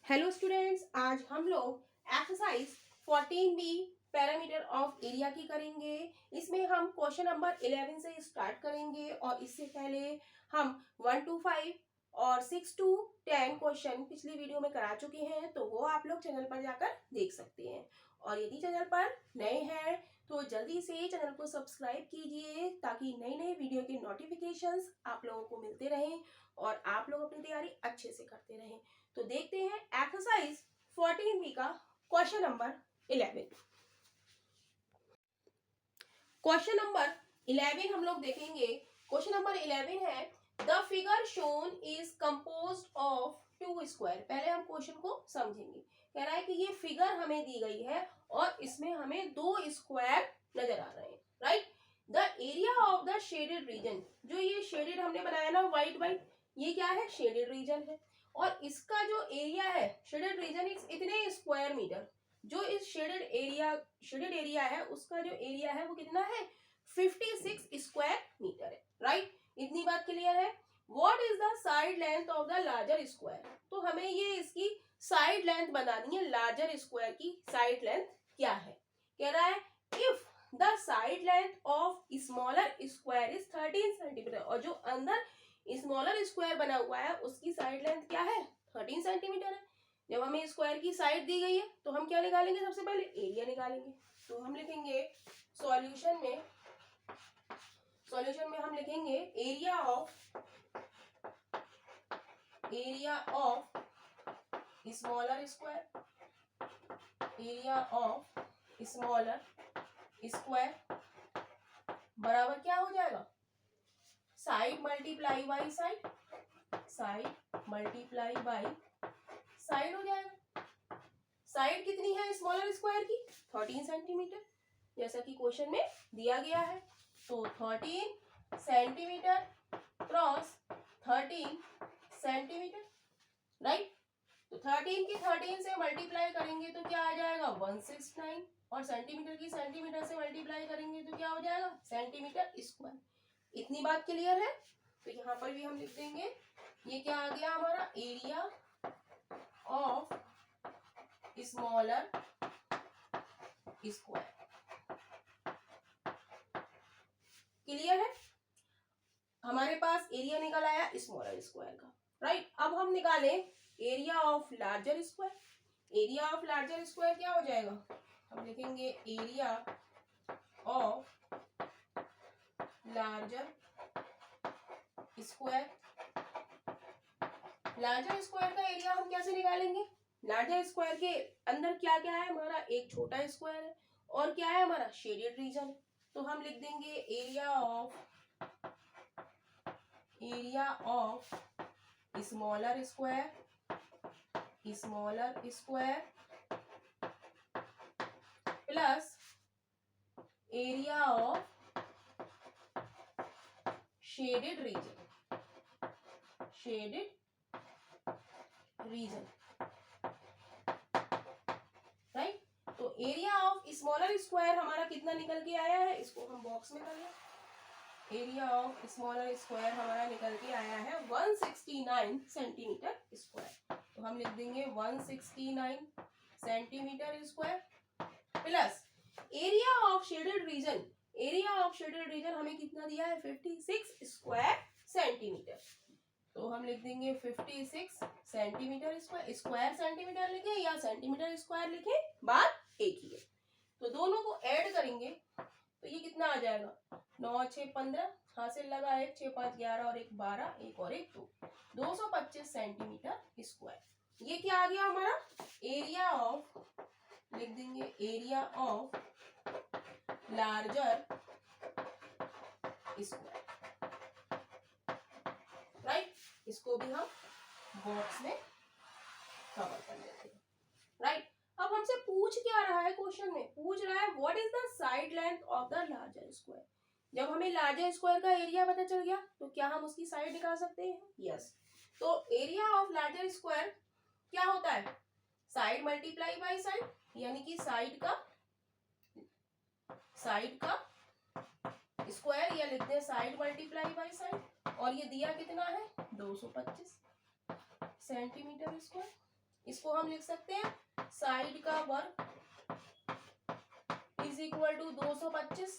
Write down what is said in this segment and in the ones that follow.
Hello students, आज हम लोग exercise 14B parameter of area की करेंगे। इसमें हम क्वेश्चन नंबर 11 से स्टार्ट करेंगे और इससे पहले हम 1 to 5 और 6 to 10 क्वेश्चन पिछली वीडियो में करा चुके हैं, तो वो आप लोग चैनल पर जाकर देख सकते हैं। और यदि चैनल पर नए हैं तो जल्दी से चैनल को सब्सक्राइब कीजिए ताकि नई नई वीडियो के नोटिफिकेशंस आप लोगों को मिलते रहें और आप लोग अपनी तैयारी अच्छे से करते रहें। तो देखते हैं एक्सरसाइज 14B का क्वेश्चन नंबर 11। क्वेश्चन नंबर 11 हम लोग देखेंगे। क्वेश्चन नंबर 11 है the figure shown is composed of two square. पहले हम क्वेश्चन को समझेंगे। कह रहा है कि ये फिगर हमें दी गई है और इसमें हमें दो स्क्वायर नजर आ रहे हैं, right. The area of the shaded region, जो ये शेडेड हमने बनाया ना व्हाइट व्हाइट, ये क्या है? शेडेड रीजन है। और इसका जो एरिया है शेडेड रीजन इतने स्क्वायर मीटर। जो इस शेडेड एरिया है उसका जो एरिया है वो कितना है? 56 स्क्वायर मीटर है, राइट। इतनी बात क्लियर है। What is the side length of the larger square? तो हमें ये इसकी साइड लेंथ बनानी है। लार्जर स्क्वायर की साइड लेंथ क्या है? कह रहा है if the side length of smaller square is 13 centimetre, और जो अंदर स्मॉलर स्क्वायर बना हुआ है उसकी साइड लेंथ क्या है? 13 सेंटीमीटर है। जब हमें स्क्वायर की साइड दी गई है तो हम क्या निकालेंगे? सबसे पहले एरिया निकालेंगे। तो हम लिखेंगे सॉल्यूशन में हम लिखेंगे एरिया ऑफ स्मॉलर स्क्वायर बराबर क्या हो जाएगा? साइड मल्टीप्लाई बाई साइड हो जाएगा। साइड कितनी है स्मॉलर स्क्वायर की? 13 सेंटीमीटर, जैसा कि क्वेश्चन में दिया गया है। तो 13 सेंटीमीटर क्रॉस 13 सेंटीमीटर, राइट। तो 13 की 13 से मल्टीप्लाई करेंगे तो क्या आ जाएगा? 169, और सेंटीमीटर की सेंटीमीटर से मल्टीप्लाई करेंगे तो क्या हो जाएगा? Centimetre square. इतनी बात क्लियर है। तो यहाँ पर भी हम लिख देंगे ये क्या आ गया हमारा? Area of smaller square. Clear है? हमारे पास एरिया निकल आया स्मॉलर स्क्वायर का, राइट। अब हम निकालें area of larger square. Area of larger square क्या हो जाएगा? हम लिखेंगे area of larger square. Larger square का एरिया हम कैसे निकालेंगे? लार्जर स्क्वायर के अंदर क्या क्या है हमारा? एक छोटा स्क्वायर है और क्या है हमारा? Shaded region. तो हम लिख देंगे area of smaller square plus area of shaded region, right. तो एरिया ऑफ स्मॉलर स्क्वायर हमारा कितना निकल के आया है? इसको हम बॉक्स में कर लें। एरिया ऑफ स्मॉलर स्क्वायर हमारा निकल के आया है 169 सेंटीमीटर स्क्वायर। तो हम लिख देंगे 169 centimetre square plus area of shaded region. Area of shaded region हमें कितना दिया है? 56 स्क्वायर सेंटीमीटर। तो हम लिख देंगे 56 सेंटीमीटर स्क्वायर। स्क्वायर सेंटीमीटर लिखे या सेंटीमीटर स्क्वायर लिखे, बात एक ही है। तो दोनों को ऐड करेंगे तो ये कितना आ जाएगा? 9 6 15, हासिल लगा 1 6 5 11 और 1 12, 1 और 1 2, 225 सेंटीमीटर स्क्वायर। ये क्या आ गया हमारा? एरिया ऑफ, लिख देंगे area of larger square, right. इसको भी हम बॉक्स में कवर कर लेते हैं, राइट। अब हमसे पूछ क्या रहा है? क्वेश्चन में पूछ रहा है what is the side length of the larger square. जब हमें लार्जर स्क्वायर का एरिया पता चल गया तो क्या हम उसकी साइड निकाल सकते हैं? यस। तो एरिया ऑफ लार्जर स्क्वायर क्या होता है? साइड मल्टीप्लाई बाई साइड, यानी कि साइड का स्क्वायर, या लिखते हैं साइड मल्टीप्लाई बाई साइड। और ये दिया कितना है? 225 सेंटीमीटर स्क्वायर। इसको हम लिख सकते हैं साइड का वर्ग is equal to 225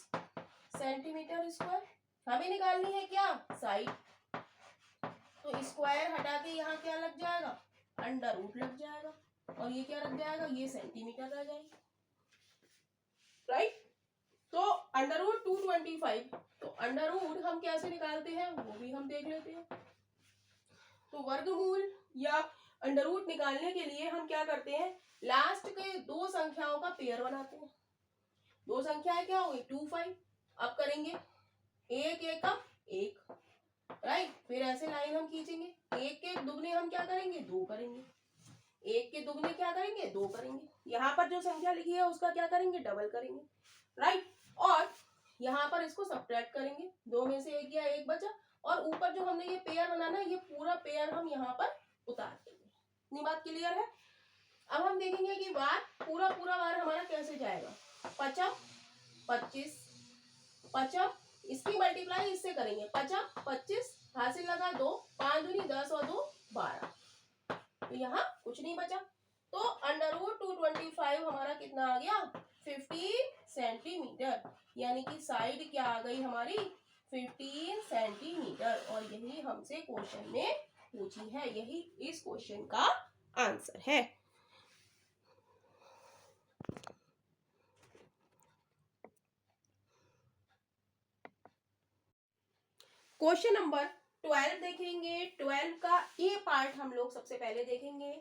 centimetre square. हमें निकालनी है क्या, साइड, तो स्क्वायर हटा के यहाँ क्या लग जाएगा, अंडर रूट लग जाएगा, और ये क्या लग जाएगा, ये सेंटीमीटर रह जाएगी, राइट। तो अंडर रूट 225, तो अंडर रूट हम कैसे निकालते हैं वो भी हम देख लेते हैं। तो वर्गमूल या अंडर रूट निकालने के लिए हम क्या करते हैं, लास्ट के दो संख्याओं का पेयर बनाते हैं। दो संख्याएं क्या हो गई, 2 5, अब करेंगे एक एक का एक, राइट। फिर ऐसे लाइन हम खींचेंगे, एक के दुगने हम क्या करेंगे, दो करेंगे, एक के दुगने क्या करेंगे, दो करेंगे, यहाँ पर जो संख्या लिखी है उसका क्या करेंगे, डबल करेंगे, राइट। और यहाँ पर इसको सब्ट्रैक्ट करेंगे, दो में से एक गया, एक बचा, और ऊपर जो हमने ये पेयर बनाना है ये पूरा पेयर हम यहाँ पर उतार देंगे। इतनी बात क्लियर है। अब हम देखेंगे कि बार पूरा बार हमारा कैसे जाएगा, 5 25 5, इसकी मल्टीप्लाई इससे करेंगे, 5 25 हासिल लगा 2, 5 दूनी 10 और 2 12, तो यहाँ कुछ नहीं बचा। तो अंडर रूट 225 हमारा कितना आ गया, 15 सेंटीमीटर, यानी कि साइड क्या आ गई हमारी, 15 सेंटीमीटर। और यही हमसे क्वेश्चन में पूछी है, यही इस क्वेश्चन का आंसर है। क्वेश्चन नंबर 12 देखेंगे। 12 का ए पार्ट हम लोग सबसे पहले देखेंगे।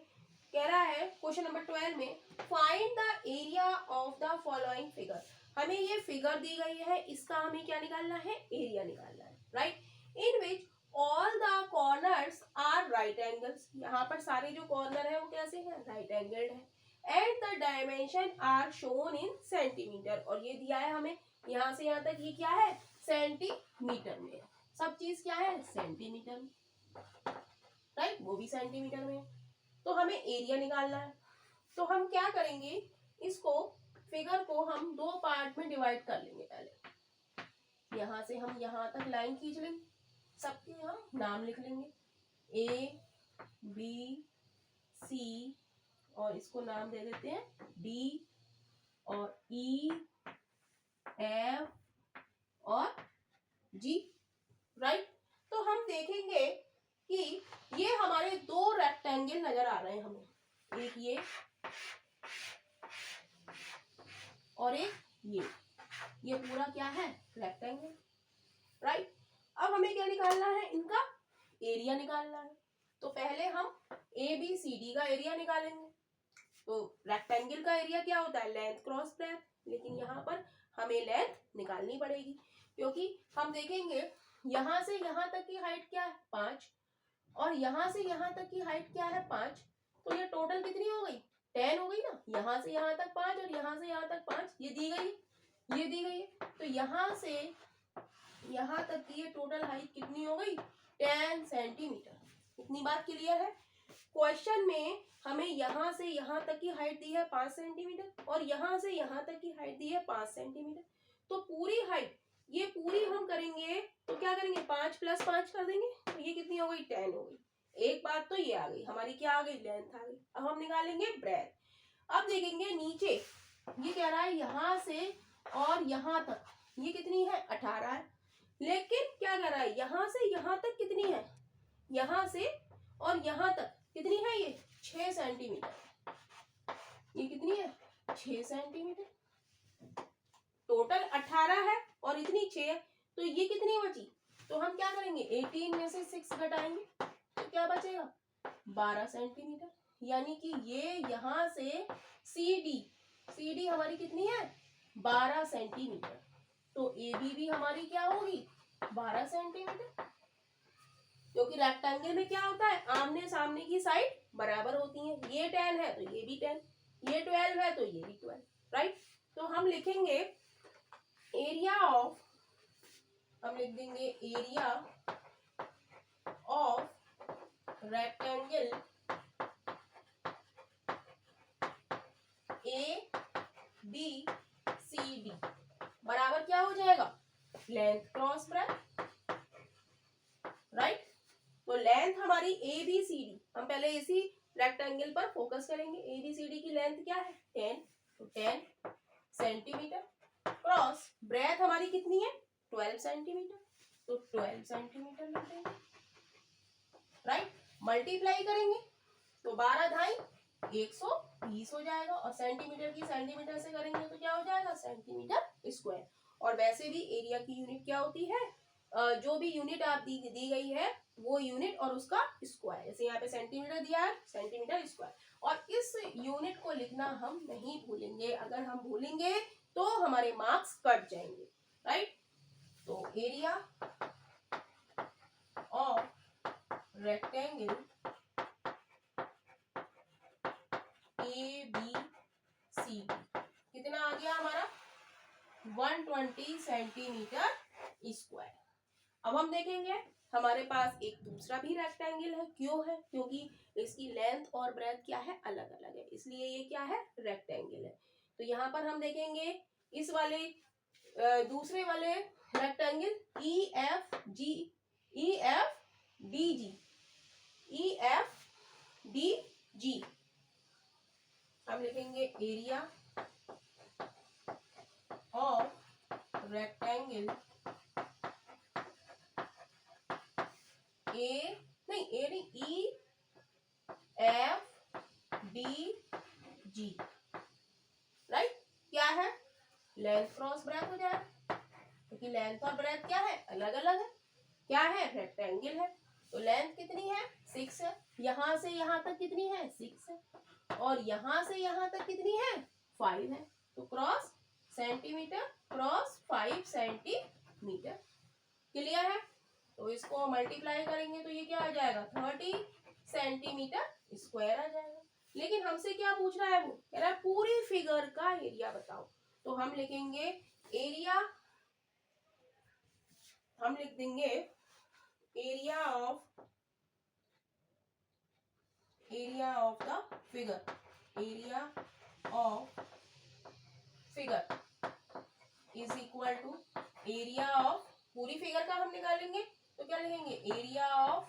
कह रहा है क्वेश्चन नंबर 12 में find the area of the following figure. हमें ये फिगर दी गई है, इसका हमें क्या निकालना है, एरिया निकालना है, right. In which all the corners are right angles, यहाँ पर सारे जो कॉर्नर है वो कैसे हैं, राइट एंगल्ड है। And the dimension are shown in centimetre, और ये दिया है हमें यहाँ से यहाँ तक, ये क्या है, सेंटीमीटर में, सब चीज क्या है, सेंटीमीटर में, राइट, वो भी सेंटीमीटर में। तो हमें एरिया निकालना है, तो हम क्या करेंगे, इसको फिगर को हम दो पार्ट में डिवाइड कर लेंगे। पहले यहां से हम यहां तक लाइन खींच लेंगे, सबके हम नाम लिख लेंगे, ए बी सी, और इसको नाम दे देते हैं डी, और ई एफ और जी, राइट। तो हम देखेंगे कि ये हमारे दो रेक्टेंगल नजर आ रहे हैं हमें, एक ये और एक ये पूरा क्या है, रेक्टेंगल, राइट। अब हमें क्या निकालना है, इनका एरिया निकालना है। तो पहले हम ए बी सी डी का एरिया निकालेंगे। तो रेक्टेंगल का एरिया क्या होता है, लेंथ क्रॉस ब्रेथ, लेकिन यहाँ पर हमें लेंथ निकालनी पड़ेगी, क्योंकि हम देखेंगे यहां से यहां तक की हाइट क्या है, 5, और यहां से यहां तक की हाइट क्या है, 5, तो ये टोटल कितनी हो गई, 10 हो गई ना। यहां से यहां तक 5 और यहां से यहां तक 5, ये दी गई है, ये दी गई है। तो यहां से यहां तक की ये टोटल हाइट कितनी हो गई, 10 सेंटीमीटर। इतनी बात क्लियर है। क्वेश्चन में हमें यहां से यहां तक की हाइट दी है 5 सेंटीमीटर, और यहां से यहां तक की हाइट दी है 5 सेंटीमीटर। तो पूरी हाइट ये पूरी हम करेंगे, तो क्या करेंगे, 5 + 5 कर देंगे, तो ये कितनी हो गई, 10 हो गई। एक बात तो ये आ गई हमारी, क्या आ गई, लेंथ आ गई। अब हम निकालेंगे ब्रेथ। अब देखेंगे नीचे, ये कह रहा है यहां से और यहां तक ये कितनी है, 18 है, लेकिन क्या कह रहा है, यहां से यहां तक कितनी है, यहां से और यहां तक कितनी है, ये 6 सेंटीमीटर, ये कितनी है, 6 सेंटीमीटर। टोटल 18 है और इतनी 6 है, तो ये कितनी बची, तो हम क्या करेंगे, 18 में से 6 घटाएंगे, तो क्या बचेगा, 12 सेंटीमीटर। यानी कि ये यहां से सी डी हमारी कितनी है, 12 सेंटीमीटर। तो ए बी भी हमारी क्या होगी, 12 सेंटीमीटर, क्योंकि रेक्टेंगल में क्या होता है, आमने सामने की साइड बराबर होती है। ये 10 है तो ये भी 10, ये 12 है तो ये भी 12, राइट। तो हम लिखेंगे एरिया ऑफ, हम लिख देंगे area of rectangle A B C D बराबर क्या हो जाएगा, लेंथ क्रॉस ब्रेथ, राइट। तो लेंथ हमारी ए बी सी डी, हम पहले इसी रेक्टेंगल पर फोकस करेंगे। एबीसीडी की लेंथ क्या है 10, तो 10 सेंटीमीटर। क्रॉस ब्रेथ हमारी कितनी है 12 सेंटीमीटर, तो 12 सेंटीमीटर लिख देंगे। राइट, मल्टीप्लाई करेंगे तो 12 ढाई 120 हो जाएगा, और सेंटीमीटर की सेंटीमीटर से करेंगे तो क्या हो जाएगा सेंटीमीटर स्क्वायर। और वैसे भी एरिया की यूनिट क्या होती है, जो भी यूनिट आप दी गई है वो यूनिट और उसका स्क्वायर, जैसे यहाँ पे सेंटीमीटर दिया है सेंटीमीटर स्क्वायर। और इस यूनिट को लिखना हम नहीं भूलेंगे, अगर हम भूलेंगे तो हमारे मार्क्स कट जाएंगे। राइट, तो एरिया ऑफ रेक्टेंगल ABC कितना आ गया हमारा 120 सेंटीमीटर स्क्वायर। अब हम देखेंगे हमारे पास एक दूसरा भी रेक्टेंगल है, क्यों है, क्योंकि इसकी लेंथ और ब्रेथ क्या है अलग अलग है, इसलिए ये क्या है रेक्टेंगल है। तो यहाँ पर हम देखेंगे इस वाले दूसरे वाले रेक्टेंगल EFDG हम लिखेंगे area of rectangle EFDG। Right, क्या है लेंथ क्रॉस ब्रेथ हो जाए, क्योंकि लेंथ और ब्रेथ क्या है अलग अलग है, क्या है रेक्टेंगल है। तो लेंथ कितनी है 6 है, यहां से यहां तक कितनी है 6 है, और यहां से यहां तक कितनी है 5 है। तो cross centimetre cross 5 centimetre. Clear है, तो इसको मल्टीप्लाई करेंगे तो ये क्या आ जाएगा 30 सेंटीमीटर स्क्वायर आ जाएगा। लेकिन हमसे क्या पूछ रहा है, वो कह रहा है पूरी फिगर का एरिया बताओ। तो हम लिखेंगे एरिया, हम लिख देंगे area of the figure, area of figure is equal to area of, पूरी फिगर का हम निकालेंगे तो क्या लिखेंगे एरिया ऑफ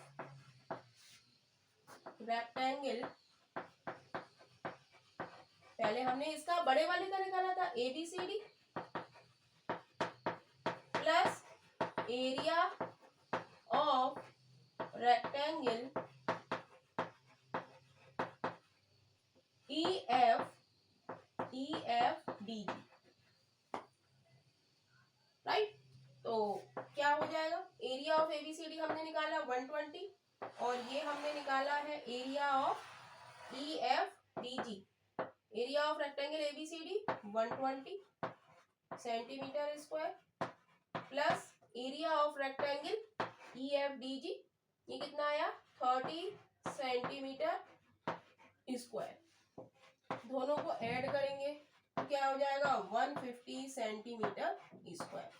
रेक्टेंगल, पहले हमने इसका बड़े वाले का निकाला था ABCD plus area of rectangle EFDG। Right, तो क्या हो जाएगा एरिया ऑफ ABCD हमने निकाला 120, और ये हमने निकाला है area of EFDG। Area of rectangle ABCD 120 centimetre square plus area of rectangle EFDG, ये कितना आया 30 सेंटीमीटर स्क्वायर। दोनों को ऐड करेंगे तो क्या हो जाएगा 150 सेंटीमीटर स्क्वायर।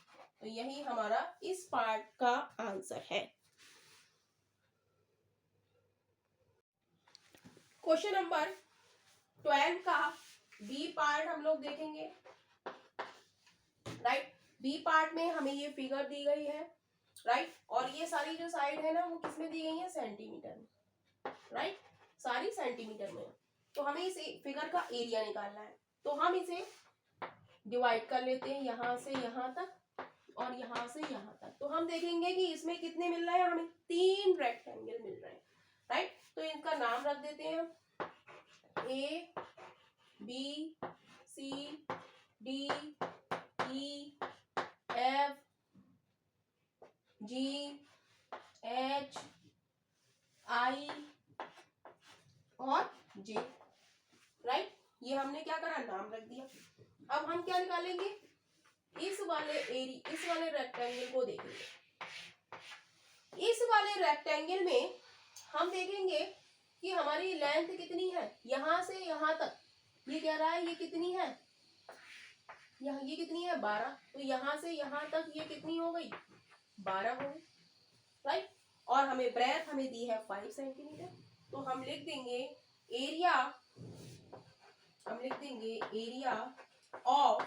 तो यही हमारा इस पार्ट का आंसर है। क्वेश्चन नंबर 12 का बी पार्ट हम लोग देखेंगे। राइट, बी पार्ट में हमें ये फिगर दी गई है। राइट, और ये सारी जो साइड है ना वो किसमें दी गई है सेंटीमीटर में। राइट, सारी सेंटीमीटर में। तो हमें इस फिगर का एरिया निकालना है, तो हम इसे डिवाइड कर लेते हैं यहां से यहां तक और यहां से यहां तक। तो हम देखेंगे कि इसमें कितने मिल रहे हैं, हमें 3 रेक्टेंगल मिल रहे हैं। राइट, तो इनका नाम रख देते हैं हम ABCDEFGHI और J। राइट, ये हमने क्या करा नाम रख दिया। अब हम क्या निकालेंगे इस वाले रेक्टेंगल को देखेंगे। इस वाले रेक्टेंगल में हम देखेंगे कि हमारी लेंथ कितनी है यहां से यहां तक, ये कह रहा है ये कितनी है, ये कितनी है 12, तो यहां से यहां तक ये कितनी हो गई 12 हो गई। राइट, और हमें ब्रेथ हमें दी है 5 सेंटीमीटर। तो हम लिख देंगे एरिया ऑफ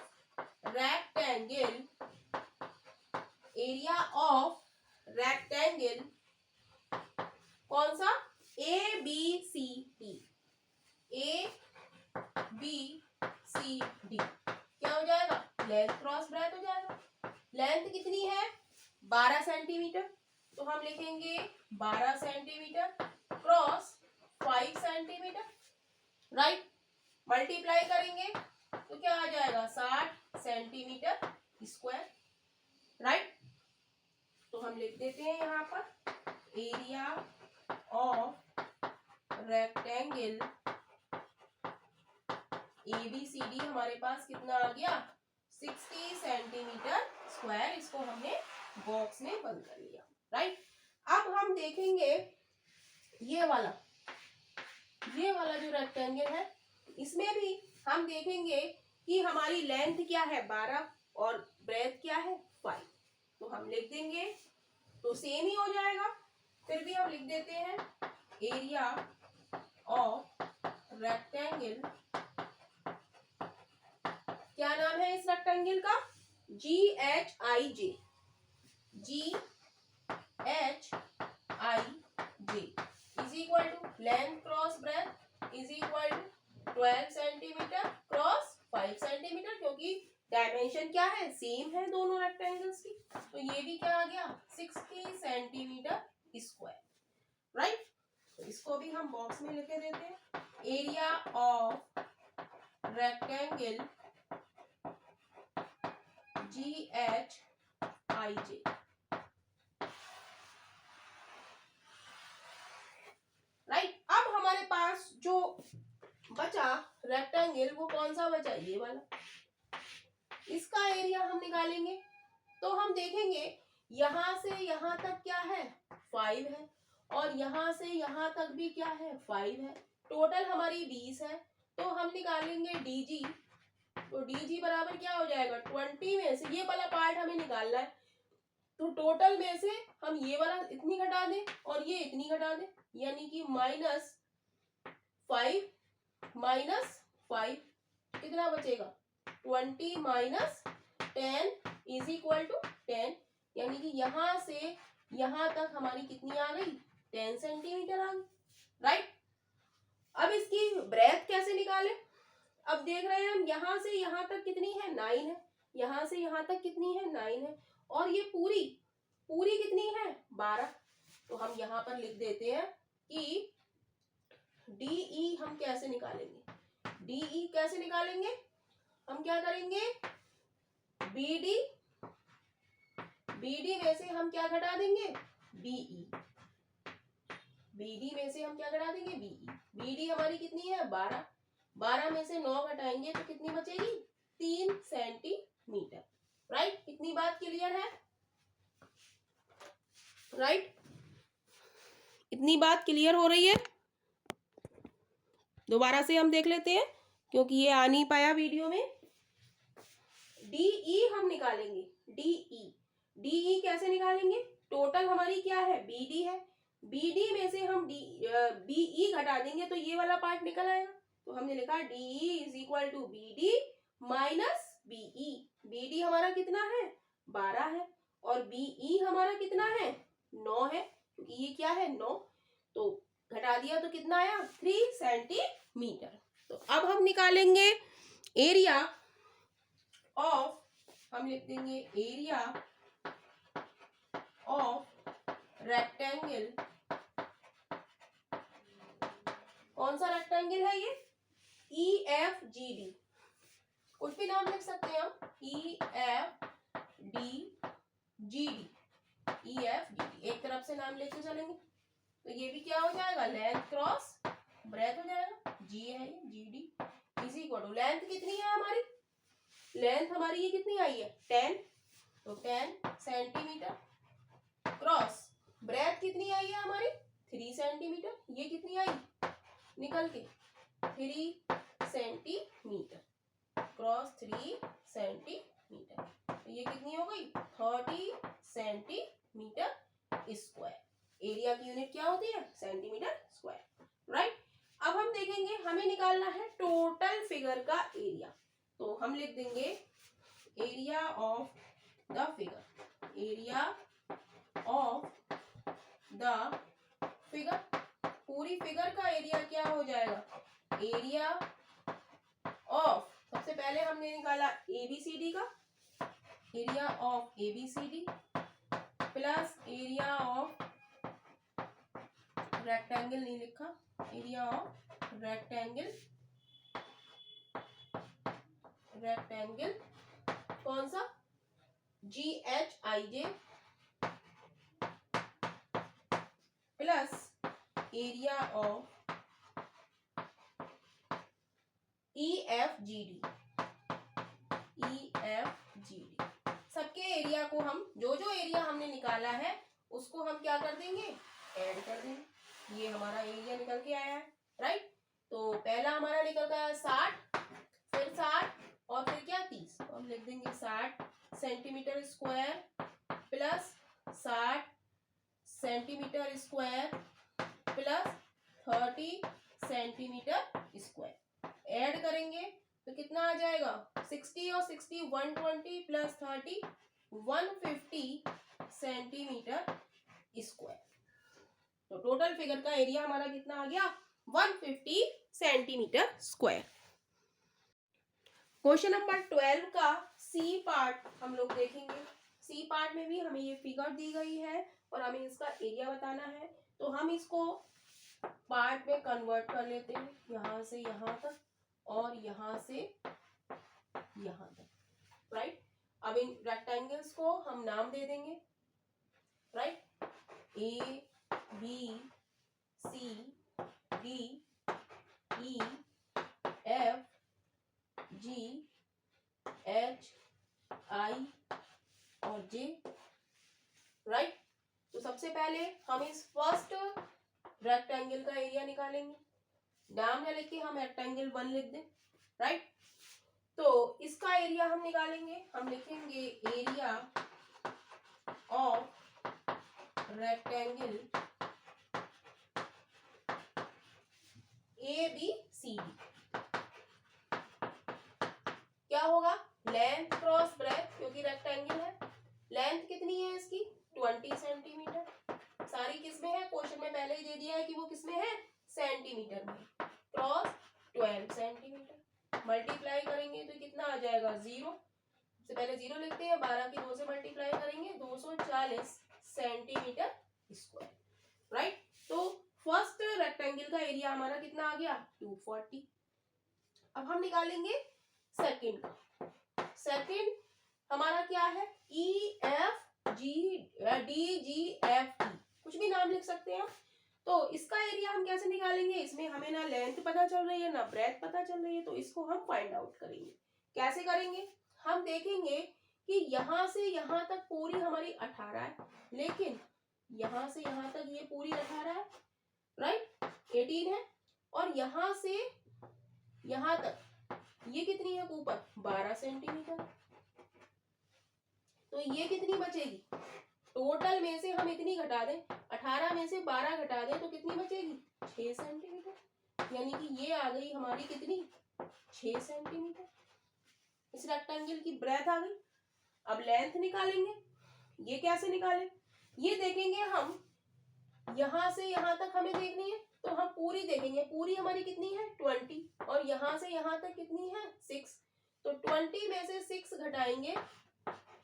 रेक्टेंगल कौन सा ABCD, ABCD क्या हो जाएगा, लेंथ क्रॉस ब्रेथ हो जाएगा। लेंथ कितनी है 12 सेंटीमीटर, तो हम लिखेंगे 12 centimetre cross 5 centimetre, right. Multiply करेंगे तो क्या आ जाएगा 60 सेंटीमीटर स्क्वायर, राइट। तो हम लिख देते हैं यहाँ पर एरिया ऑफ रेक्टेंगल ABCD हमारे पास कितना आ गया 60 सेंटीमीटर स्क्वायर। इसको हमने बॉक्स में बंद कर लिया, राइट। अब हम देखेंगे ये वाला जो रेक्टेंगल है, इसमें भी हम देखेंगे कि हमारी लेंथ क्या है 12 और ब्रेथ क्या है 5, तो हम लिख देंगे तो सेम ही हो जाएगा। फिर भी हम लिख देते हैं एरिया ऑफ रेक्टेंगल, क्या नाम है इस रेक्टेंगल का, GHIJ, is equal to length cross breadth is equal to 12 centimetre cross 5 centimetre, क्योंकि डायमेंशन क्या है सेम है दोनों रेक्टेंगल्स की, तो ये भी क्या आ गया 60 सेंटीमीटर स्क्वायर, राइट। तो इसको भी हम बॉक्स में लिखे देते हैं area of rectangle GHIJ, right. अब हमारे पास जो बचा रेक्टेंगल वो कौन सा बचा, ये वाला, इसका एरिया हम निकालेंगे। तो हम देखेंगे यहां से यहां तक क्या है 5 है और यहां से यहां तक भी क्या है 5 है, टोटल हमारी 20 है। तो हम निकालेंगे DG, तो DG बराबर क्या हो जाएगा 20 में से ये वाला पार्ट हमें निकालना है, तो टोटल में से हम ये वाला इतनी घटा दें और ये इतनी घटा दें, यानी कि -5 कितना बचेगा 20 - 10 इज इक्वल टू 10, यानी कि यहां से यहां तक हमारी कितनी आ गई 10 सेंटीमीटर आ गई, राइट। अब इसकी ब्रेथ कैसे निकालें, अब देख रहे हैं हम यहां से यहां तक कितनी है 9 है, यहां से यहां तक कितनी है 9 है, और ये पूरी कितनी है 12। तो हम यहां पर लिख देते हैं कि DE हम कैसे निकालेंगे, DE कैसे निकालेंगे, हम क्या करेंगे BD में से हम क्या घटा देंगे BE, BD में से हम क्या घटा देंगे BE, BD हमारी कितनी है 12 में से 9 घटाएंगे तो कितनी बचेगी 3 सेंटीमीटर, राइट। इतनी बात क्लियर है, राइट, इतनी बात क्लियर हो रही है। दोबारा से हम देख लेते हैं क्योंकि ये आ नहीं पाया वीडियो में। DE हम निकालेंगे, DE कैसे निकालेंगे, टोटल हमारी क्या है BD है, BD में से हम BE घटा देंगे तो ये वाला पार्ट निकल आएगा, तो हमने लिखा DE is equal to BD minus BE। BD हमारा कितना है 12 है और BE हमारा कितना है 9 है, क्योंकि ये क्या है 9, तो घटा दिया तो कितना आया 3 सेंटीमीटर। तो अब हम निकालेंगे एरिया ऑफ, हम लिख देंगे एरिया ऑफ रेक्टेंगल, कौन सा रेक्टेंगल है ये EFGD, कुछ भी नाम लिख सकते हैं हम EFGD, एक तरफ से नाम लेके चलेंगे तो ये भी क्या हो जाएगा लेंथ क्रॉस ब्रेथ हो जाएगा, G है ये GD is equal to length कितनी है हमारी, लेंथ हमारी ये कितनी आई है 10, तो 10 सेंटीमीटर क्रॉस ब्रेथ कितनी आई है हमारी 3 सेंटीमीटर, ये कितनी आई निकल के 3 सेंटीमीटर क्रॉस 3 सेंटीमीटर, तो ये कितनी हो गई 30 सेंटीमीटर स्क्वायर। एरिया की यूनिट क्या होती है सेंटीमीटर स्क्वायर, राइट। अब हम देखेंगे हमें निकालना है टोटल फिगर का एरिया, तो हम लिख देंगे area of the figure, area of the figure, पूरी फिगर का एरिया क्या हो जाएगा एरिया ऑफ, सबसे पहले हमने निकाला ABCD का, area of ABCD plus area of rectangle, नहीं लिखा, एरिया ऑफ रेक्टेंगल, रेक्टेंगल कौन सा, GHIJ plus area of EFGD, EFGD। सबके एरिया को हम जो एरिया हमने निकाला है उसको हम क्या कर देंगे, ऐड कर देंगे। ये हमारा एरिया निकल के आया है, राइट। तो पहला हमारा निकल गया 60, फिर 60 और फिर क्या 30, तो हम लिख देंगे 60 centimetre square plus 60 centimetre square plus 30 centimetre square. Add करेंगे तो कितना आ जाएगा, 60 और 60 120 प्लस 30 150 सेंटीमीटर स्क्वायर। तो टोटल फिगर का एरिया हमारा कितना आ गया, 150 सेंटीमीटर स्क्वायर। क्वेश्चन नंबर 12 का सी पार्ट हम लोग देखेंगे। सी पार्ट में भी हमें ये फिगर दी गई है और हमें इसका एरिया बताना है। तो हम इसको पार्ट में कन्वर्ट कर लेते हैं, यहाँ से यहाँ तक और यहाँ से यहाँ तक, राइट। अब इन रेक्टेंगल्स को हम नाम दे देंगे, राइट, ABCDEFGHI और J, राइट। तो सबसे पहले हम इस फर्स्ट रेक्टेंगल का एरिया निकालेंगे। नाम ना लिख के हम रेक्टेंगल 1 लिख दें, राइट। तो इसका एरिया हम निकालेंगे, हम लिखेंगे एरिया ऑफ रेक्टेंगल ABCD। क्या होगा, लेंथ क्रॉस ब्रेथ, क्योंकि रेक्टेंगल है, लेंथ कितनी है इसकी 20 सेंटीमीटर। सारी किस में है, क्वेश्चन में पहले ही दे दिया है कि वो किस में है, सेंटीमीटर में। क्रॉस 12 सेंटीमीटर, मल्टीप्लाई करेंगे तो कितना आ जाएगा 0, सबसे पहले 0 लिखते हैं, 12 की 2 से मल्टीप्लाई करेंगे 240 सेंटीमीटर स्क्वायर, राइट। तो फर्स्ट रेक्टेंगल का एरिया हमारा कितना आ गया 240। अब हम निकालेंगे सेकंड का। सेकंड हमारा क्या है, EFGDGFT, कुछ भी नाम लिख सकते हैं। तो इसका एरिया हम कैसे निकालेंगे, इसमें हमें ना लेंथ पता चल रही है ना ब्रेथ पता चल रही है, तो इसको हम फाइंड आउट करेंगे। कैसे करेंगे, हम देखेंगे कि यहाँ से यहाँ तक पूरी हमारी 18 है, लेकिन यहाँ से यहाँ तक ये पूरी 18 है, राइट, 18 है, और यहाँ से यहाँ तक ये कितनी है ऊपर 12 सेंटीमीटर। तो ये कितनी बचेगी, टोटल में से हम इतनी घटा दें, 18 में से 12 घटा दें तो कितनी बचेगी 6 सेंटीमीटर, यानी कि ये आ गई हमारी कितनी 6 सेंटीमीटर। इस रेक्टेंगल की ब्रेथ आ गई। अब लेंथ निकालेंगे, ये कैसे निकालें, ये देखेंगे हम, यहां से यहां तक हमें देखनी है तो हम पूरी देखेंगे, पूरी हमारी कितनी है 20, और यहां से यहां तक कितनी है 6, तो 20 में से 6 घटाएंगे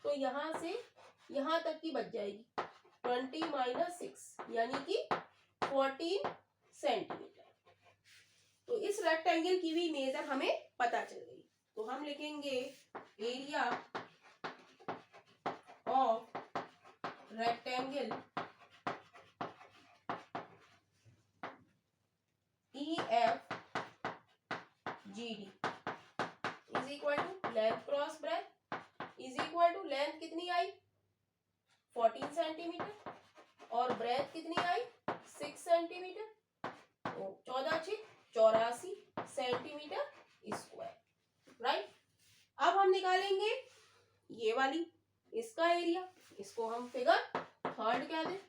तो यहां से यहां तक की बच जाएगी 20 माइनस 6, यानी कि 14 सेंटीमीटर। तो इस रेक्टेंगल की भी मेजर हमें पता चल गई। तो हम लिखेंगे area of rectangle EFGD is equal to length cross breadth is equal to, length कितनी आई 14 सेंटीमीटर और ब्रेथ कितनी आई 6 सेंटीमीटर, तो 14 6 84 सेंटीमीटर स्क्वायर, राइट। अब हम निकालेंगे ये वाली, इसका एरिया, इसको हम फिगर थर्ड कह दें।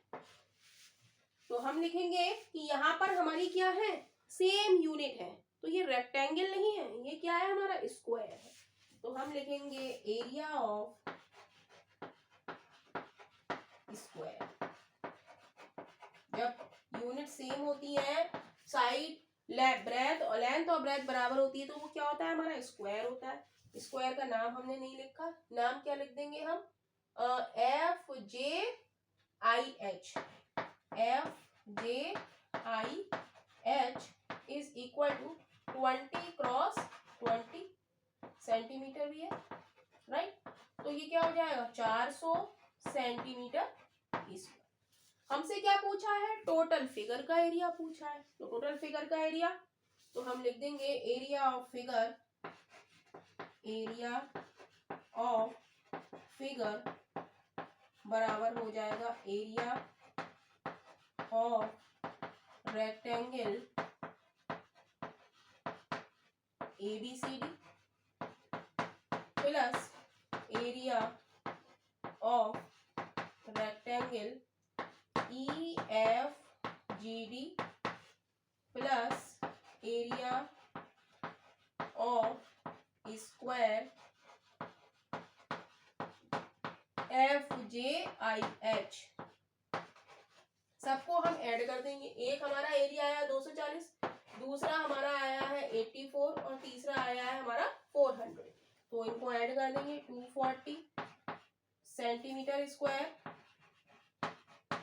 तो हम लिखेंगे कि यहाँ पर हमारी क्या है, सेम यूनिट है, तो ये रेक्टेंगल नहीं है, ये क्या है हमारा स्क्वायर है। तो हम लिखेंगे एरिया ऑफ स्क्वायर। जब यूनिट सेम होती है, साइड ब्रेथ और लेंथ और ब्रेथ बराबर होती है तो वो क्या होता है, हमारा स्क्वायर होता है। स्क्वायर का नाम हमने नहीं लिखा, नाम क्या लिख देंगे हम, F J I H, F J I H is equal to 20 cross 20 centimetre भी है, राइट। तो ये क्या हो जाएगा, 400 सेंटीमीटर स्क्वायर। हमसे क्या पूछा है, टोटल फिगर का एरिया पूछा है। तो टोटल फिगर का एरिया तो हम लिख देंगे area of figure, area of figure बराबर हो जाएगा area of rectangle ABCD plus area of rectangle EFGD plus area of square FJIH। सबको हम ऐड कर देंगे। एक हमारा एरिया आया 240, दूसरा हमारा आया है 84 और तीसरा आया है हमारा 400। तो इनको ऐड कर देंगे, 240 centimetre square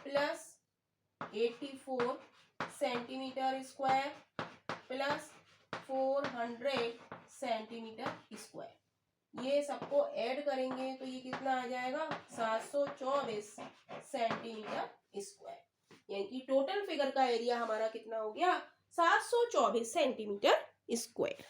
plus 84 centimetre square plus 400 centimetre square. ये सबको ऐड करेंगे तो ये कितना आ जाएगा, 724 सेंटीमीटर स्क्वायर। यानी कि टोटल फिगर का एरिया हमारा कितना हो गया, 724 सेंटीमीटर स्क्वायर।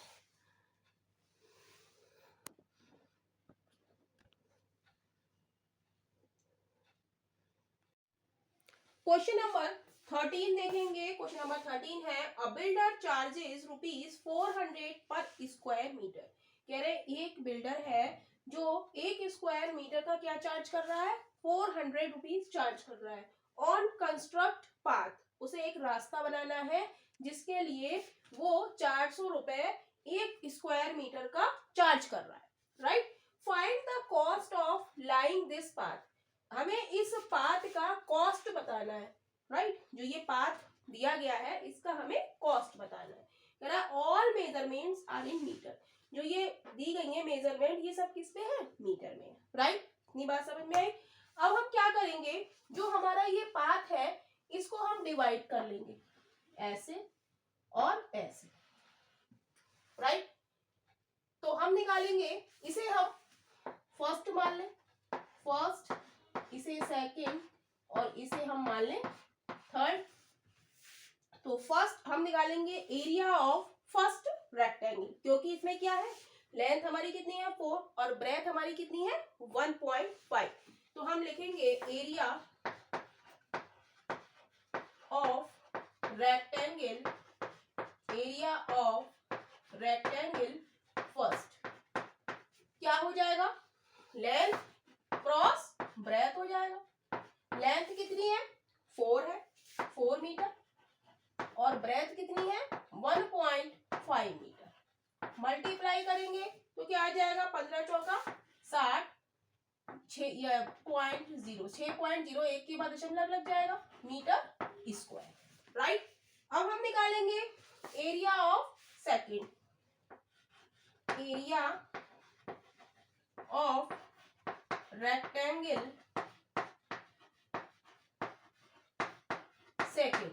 क्वेश्चन नंबर 13 देखेंगे। क्वेश्चन नंबर 13 है, अ बिल्डर चार्जेस ₹400 पर स्क्वायर मीटर। कह रहे एक बिल्डर है जो 1 स्क्वायर मीटर का क्या चार्ज कर रहा है, 400 रुपीज चार्ज कर रहा है। ऑन कंस्ट्रक्ट पाथ, उसे एक रास्ता बनाना है जिसके लिए वो 400 रुपए 1 स्क्वायर मीटर का चार्ज कर रहा है, right. Find the cost of lying this path, हमें इस पाथ का कॉस्ट बताना है, राइट। जो ये पाथ दिया गया है इसका हमें कॉस्ट बताना है। कह रहा है all measurements are in metre, जो ये दी गई है मेजरमेंट ये सब किस पे है, मीटर में, राइट। इतनी बात समझ में आई। अब हम क्या करेंगे, जो हमारा ये पाथ है इसको हम डिवाइड कर लेंगे ऐसे और ऐसे, राइट। तो हम निकालेंगे, इसे हम फर्स्ट मान लें फर्स्ट, इसे सेकंड और इसे हम मान लें थर्ड। तो फर्स्ट हम निकालेंगे एरिया ऑफ फर्स्ट रेक्टेंगल, क्योंकि इसमें क्या है, लेंथ हमारी कितनी है 4 और ब्रेथ हमारी कितनी है 1.5। तो हम लिखेंगे area of rectangle, area of rectangle first क्या हो जाएगा, लेंथ क्रॉस ब्रेथ हो जाएगा। लेंथ कितनी है 4 है, 4 मीटर और ब्रेथ कितनी है 1.5 मीटर। मल्टीप्लाई करेंगे तो क्या आ जाएगा, 15 चौका 60, 6.01 के बाद दशमलव लग जाएगा, मीटर स्क्वायर, राइट। अब हम निकालेंगे area of second, area of rectangle second.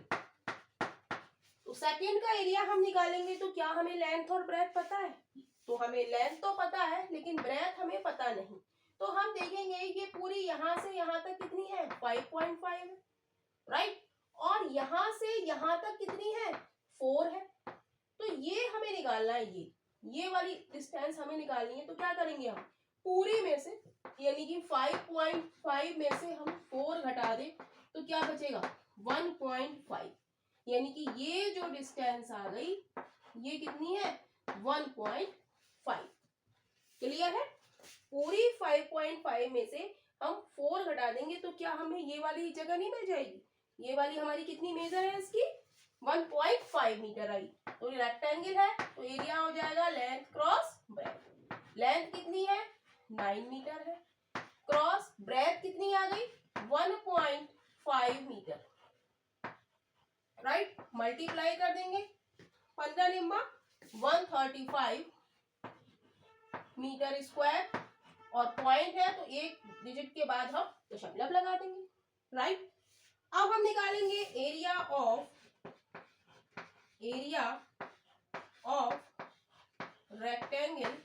तो सेकंड का एरिया हम निकालेंगे तो क्या हमें लेंथ और ब्रेथ पता है, तो हमें लेंथ तो पता है लेकिन ब्रेथ हमें पता नहीं। तो हम देखेंगे ये पूरी यहां से यहां तक कितनी है 5.5 है, राइट। और यहां से यहां तक कितनी है 4 है। तो ये हमें निकालना है, ये वाली डिस्टेंस हमें निकालनी है। तो क्या करेंगे हम, पूरी में से यानी कि 5.5 में से हम 4 घटा दें तो क्या बचेगा 1.5, यानी कि ये जो डिस्टेंस आ गई ये कितनी है 1.5। क्लियर है। पूरी 5.5 में से हम 4 घटा देंगे तो क्या हमें ये वाली जगह नहीं मिल जाएगी, ये वाली हमारी कितनी मेजर है इसकी 1.5 मीटर आई। तो ये रेक्टेंगल है तो एरिया हो जाएगा लेंथ क्रॉस ब्रेथ। लेंथ कितनी है 9 मीटर है, क्रॉस ब्रेथ कितनी आ गई 1.5 मीटर, राइट। मल्टीप्लाई कर देंगे 15 निम्मा 135 मीटर स्क्वायर, और पॉइंट है तो एक डिजिट के बाद हम दशमलव लगा देंगे, राइट। अब हम निकालेंगे एरिया ऑफ रेक्टेंगल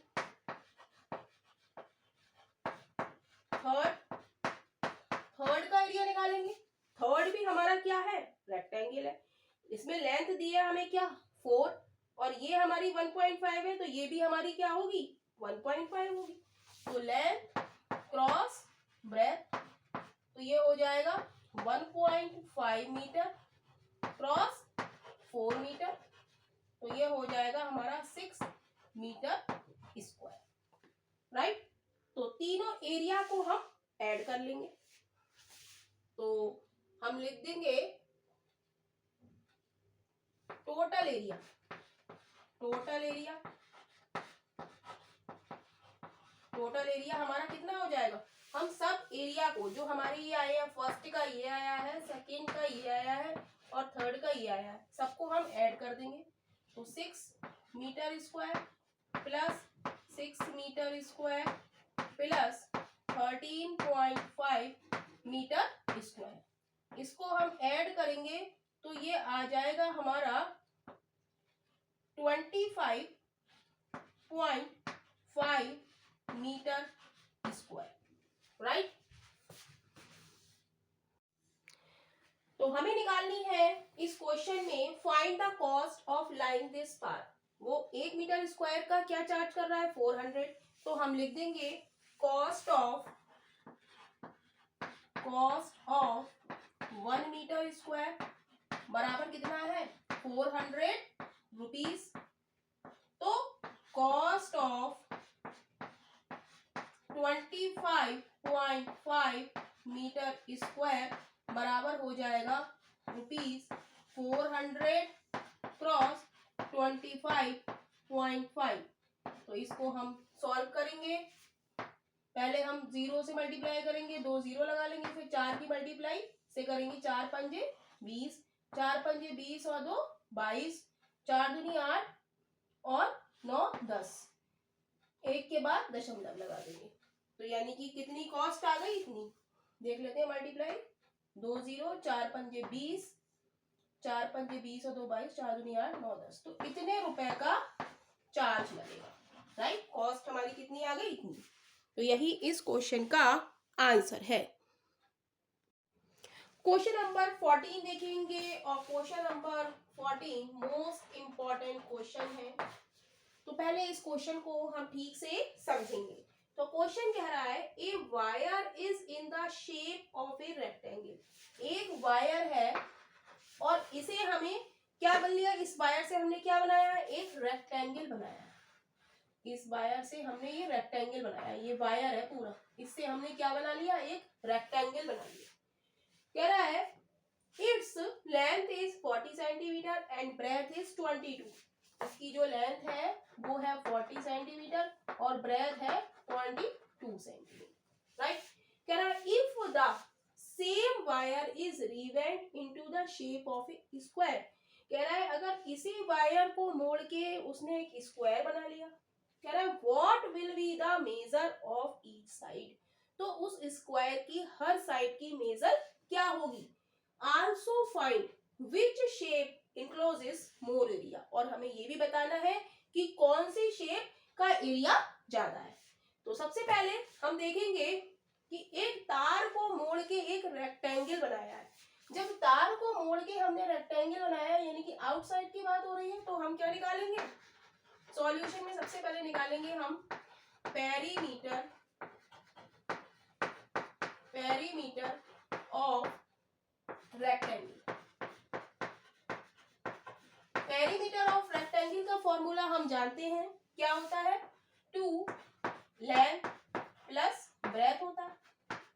थर्ड का एरिया निकालेंगे। थर्ड भी हमारा क्या है, रेक्टेंगल है। इसमें लेंथ दी है हमें क्या, 4, और ये हमारी 1.5 है, तो ये भी हमारी क्या होगी, 1.5 होगी। तो लेंथ क्रॉस ब्रेथ, तो ये हो जाएगा 1.5 मीटर क्रॉस 4 मीटर, तो ये हो जाएगा हमारा 6 मीटर स्क्वायर, राइट। तो तीनों एरिया को हम ऐड कर लेंगे, तो हम लिख देंगे टोटल एरिया हमारा कितना हो जाएगा। हम सब एरिया को, जो हमारे ये आए हैं, फर्स्ट का ये आया है, सेकंड का ये आया है और थर्ड का ये आया है, सबको हम ऐड कर देंगे। तो 6 metre square plus 6 metre square plus 13.5 metre square, इसको हम ऐड करेंगे तो ये आ जाएगा हमारा 25.5 मीटर स्क्वायर, राइट। तो हमें निकालनी है इस क्वेश्चन में find the cost of line this part. वो 1 मीटर स्क्वायर का क्या चार्ज कर रहा है, 400, तो हम लिख देंगे कॉस्ट ऑफ 1 मीटर स्क्वायर बराबर कितना है, 400 रुपीज। तो कॉस्ट ऑफ 25.5 मीटर स्क्वायर बराबर हो जाएगा ₹400 क्रॉस 25.5। तो इसको हम सॉल्व करेंगे, पहले हम 0 से मल्टीप्लाई करेंगे, 2 0 लगा लेंगे, फिर 4 की मल्टीप्लाई से करेंगे, 4 पंजे 20, 4 पंजे 20 और 2 22, 4 दूनी 8 और 9 10, एक के बाद दशमलव लगा देंगे। तो यानी कि कितनी कॉस्ट आ गई, इतनी। देख लेते हैं मल्टीप्लाई, 2 0, 4 पंजे 20, 4 पंजे 20 और 2 22, 4 दूनी 8 9 10, तो इतने रुपए का चार्ज लगेगा, राइट। कॉस्ट हमारी कितनी आ गई, इतनी। तो यही इस क्वेश्चन का आंसर है। क्वेश्चन नंबर 14 देखेंगे, और question number 14 most important question है। तो पहले इस क्वेश्चन को हम ठीक से समझेंगे। तो क्वेश्चन कह रहा है a wire is in the shape of a rectangle. एक वायर है और इसे हमें क्या बन लिया, इस वायर से हमने क्या बनाया, एक रेक्टेंगल बनाया। इस वायर से हमने ये रेक्टेंगल बनाया, ये वायर है पूरा, इससे हमने क्या बना लिया, एक रेक्टेंगल बना लिया। कह रहा है it's length is 40 centimetre and breadth is 22। इसकी जो लेंथ है वो है 40 सेंटीमीटर और ब्रेथ है 22 सेंटीमीटर, राइट। कह रहा है if the same wire is rebent into the shape of a square. कह रहा है अगर इसी वायर को मोड़ के उसने एक स्क्वायर बना लिया, कह रहा है what will be the measure of each side. तो उस स्क्वायर की हर साइड की मेजर क्या होगी। Also find which shape encloses more area, और हमें ये भी बताना है कि कौन सी शेप का एरिया ज्यादा है। तो सबसे पहले हम देखेंगे कि एक तार को मोड़ के एक रेक्टेंगल बनाया है। जब तार को मोड़ के हमने रेक्टेंगल बनाया, यानी कि आउटसाइड की बात हो रही है, तो हम क्या निकालेंगे, सॉल्यूशन में सबसे पहले निकालेंगे हम perimeter of rectangle. Perimeter of rectangle का फॉर्मूला हम जानते हैं, क्या होता है, 2 लेंथ प्लस ब्रेथ होता है,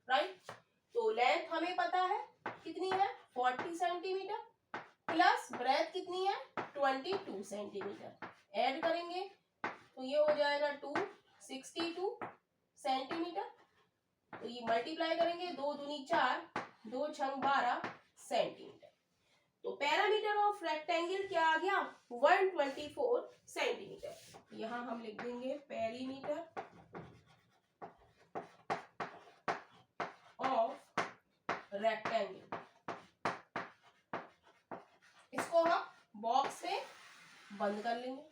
राइट। तो लेंथ हमें पता है कितनी है, 40 सेंटीमीटर प्लस ब्रेथ कितनी है, 22 सेंटीमीटर। ऐड करेंगे तो ये हो जाएगा 262 सेंटीमीटर। तो ये मल्टीप्लाई करेंगे, 2 दूनी 4, 2 छंग 12 सेंटीमीटर। तो पैरामीटर ऑफ रेक्टेंगल क्या आ गया 124 सेंटीमीटर। यहां हम लिख देंगे पेरीमीटर ऑफ रेक्टेंगल। इसको हम बॉक्स में बंद कर लेंगे।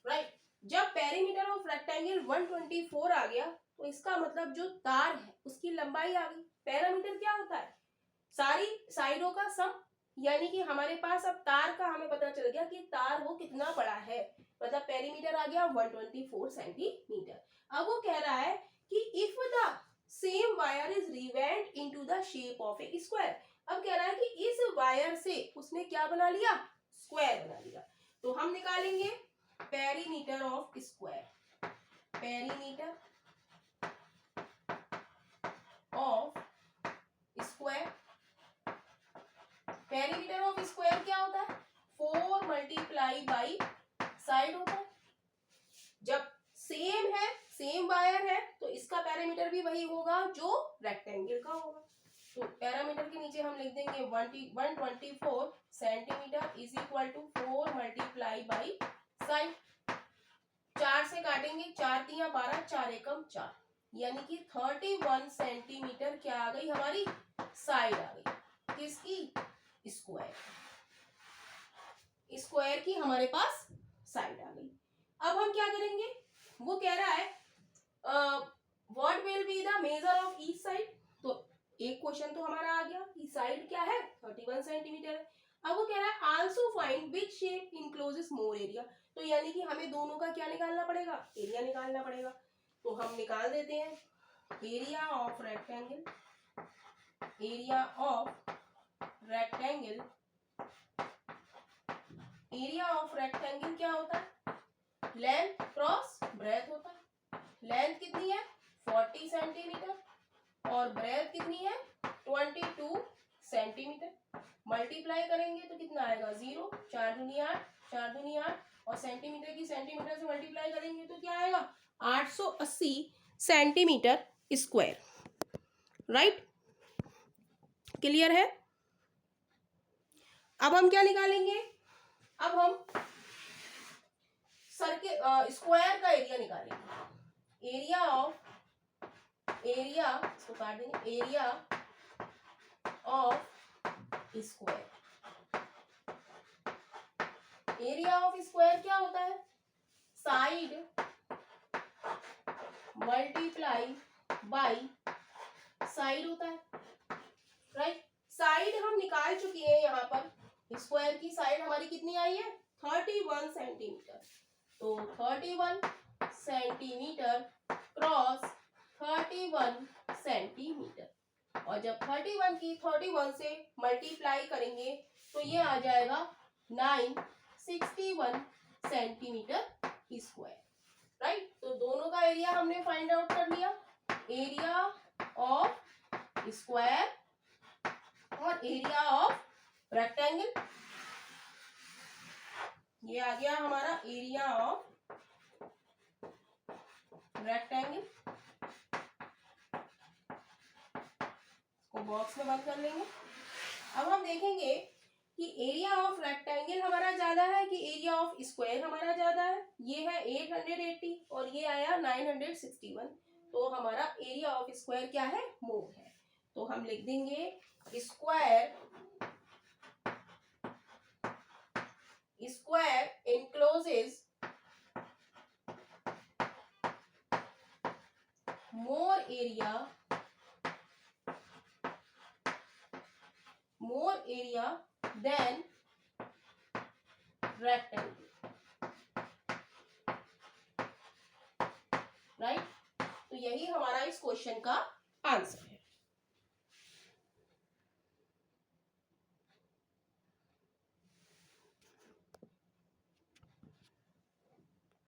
राइट, जब पेरीमीटर ऑफ रेक्टेंगल 124 आ गया तो इसका मतलब जो तार है उसकी लंबाई आ गई। पैरामीटर क्या होता है, सारी साइडों का सम, यानी कि हमारे पास अब तार का हमें पता चल गया कि तार वो कितना बड़ा है, मतलब पेरीमीटर आ गया 124 सेंटीमीटर। अब वो कह रहा है कि if the same wire is rebent into the shape of a square. अब कह रहा है कि इस वायर से उसने क्या बना लिया, स्क्वायर बना लिया। तो हम निकालेंगे perimeter of square, perimeter of square. Perimeter of square क्या होता है, 4 मल्टीप्लाई बाई साइड होता है। जब सेम है, सेम वायर है, तो इसका पैरामीटर भी वही होगा जो रेक्टेंगल का होगा। तो पैरामीटर के नीचे हम लिख देंगे 124 centimetre is equal to 4 multiply by side. 4 से काटेंगे, 4 तिया 12, 4 एकम 4, यानी कि 31 सेंटीमीटर क्या आ गई हमारी, साइड आ गई किसकी, स्क्वायर, स्क्वायर की हमारे पास साइड आ गई। अब हम क्या करेंगे, वो कह रहा है what will be the measure of each side. तो एक क्वेश्चन तो हमारा आ गया कि साइड क्या है 31 सेंटीमीटर है। अब वो कह रहा है also find which shape encloses more area. तो यानी कि हमें दोनों का क्या निकालना पड़ेगा, एरिया निकालना पड़ेगा। तो हम निकाल देते हैं area of rectangle, area of rectangle, area of rectangle क्या होता है, लेंथ क्रॉस ब्रेथ होता है। लेंथ कितनी है 40 सेंटीमीटर और ब्रेथ कितनी है 22 सेंटीमीटर। मल्टीप्लाई करेंगे तो कितना आएगा 0, 4 दूनी 8, 4 दूनी 8, और सेंटीमीटर की सेंटीमीटर से मल्टीप्लाई करेंगे तो क्या आएगा 880 सेंटीमीटर स्क्वायर। राइट, क्लियर है। अब हम क्या निकालेंगे, अब हम सर्किल स्क्वायर का एरिया निकालेंगे। एरिया ऑफ, एरिया इसको काट देंगे, area of square. Area of square क्या होता है, साइड मल्टीप्लाई बाई साइड होता है। राइट, साइड हम निकाल चुके हैं, यहाँ पर स्क्वायर की साइड हमारी कितनी आई है 31 सेंटीमीटर। तो 31 सेंटीमीटर क्रॉस 31 सेंटीमीटर, और जब 31 की 31 से मल्टीप्लाई करेंगे तो ये आ जाएगा 961 सेंटीमीटर स्क्वायर। राइट, तो दोनों का एरिया हमने फाइंड आउट कर लिया, एरिया ऑफ स्क्वायर और एरिया ऑफ रेक्टेंगल। ये आ गया हमारा एरिया ऑफ रेक्टेंगल। इसको बॉक्स में बंद कर लेंगे। अब हम देखेंगे कि एरिया ऑफ रेक्टेंगल हमारा ज्यादा है कि एरिया ऑफ स्क्वायर हमारा ज्यादा है। ये है 880 और ये आया 961, तो हमारा एरिया ऑफ स्क्वायर क्या है, मोर है। तो हम लिख देंगे square, square encloses more area than rectangle। Right, तो यही हमारा इस क्वेश्चन का आंसर है।